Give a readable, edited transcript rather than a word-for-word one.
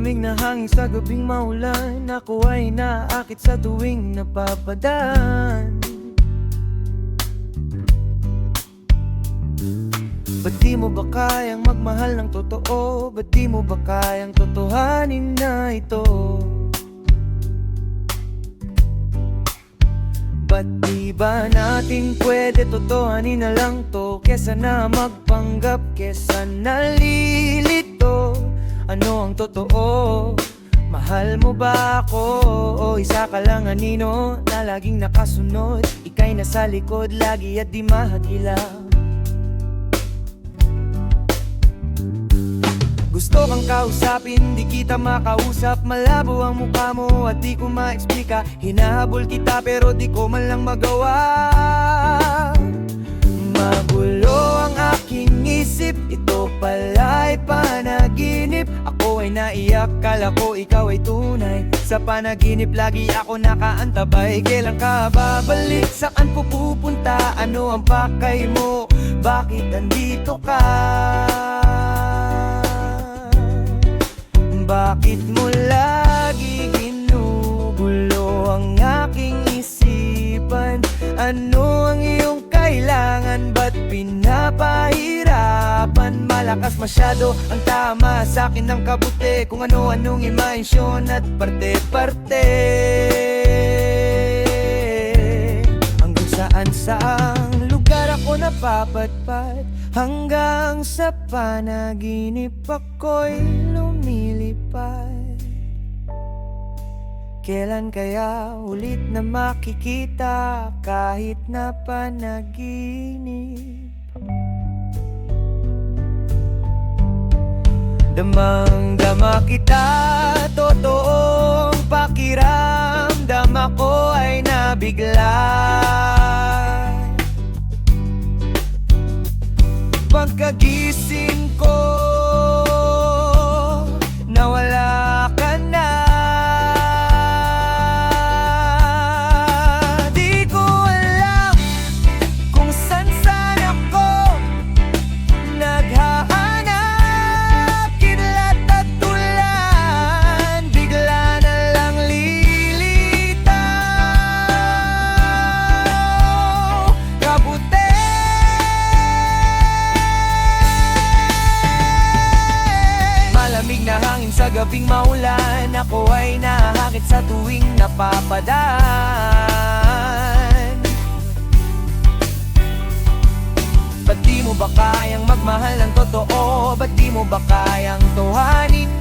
Malamig na hangin sa gabing maulan, ako ay naaakit sa tuwing napapadaan. Ba't di mo ba kayang magmahal ng totoo? Ba't di mo ba kayang totohanin na ito? Ba't di ba natin pwede totohanin na lang to? Kesa na magpanggap, kesa nalilito. Ano ang totoo? Mahal mo ba ako? O isa ka lang anino na laging nakasunod? Ika'y nasa likod lagi at di mahagilaw. Gusto kang kausapin, di kita makausap. Malabo ang mukha mo at di ko ma-explika. Hinahabol kita pero di ko man lang magawa. Magulo ang aking isip, ito pala'y panaginip. Ako ay naiyak, kala ko ikaw ay tunay. Sa panaginip lagi ako nakaantabay. Kailan ka babalik? Saan ko pupunta? Ano ang pakay mo? Bakit andito ka? Bakit mo lagi ginugulo ang aking isipan? Ano ang iyong kailangan? Ba't pinapahirapan? Malakas masyado ang tama sa akin ng kabuti. Kung ano-anong imahinsyon at parte-parte. Hanggang saan-saang lugar ako napapadpad, hanggang sa panaginip ako'y lumilipad. Kailan kaya ulit na makikita kahit na panaginip? Damang-dama kita, totoong pakiramdam ako ay nabigla. Pagkagising ko, nawala ka na. Di ko alam kung saan ako naghahanap. Kidlat at tulan, bigla na lang lilitaw. Kabuti malamig na hangin sa gabing maulan, ako ay nahakit sa tuwing napapadaan. Ba't di mo ba kayang magmahal ng totoo? Ba't di mo ba kayang tuhanin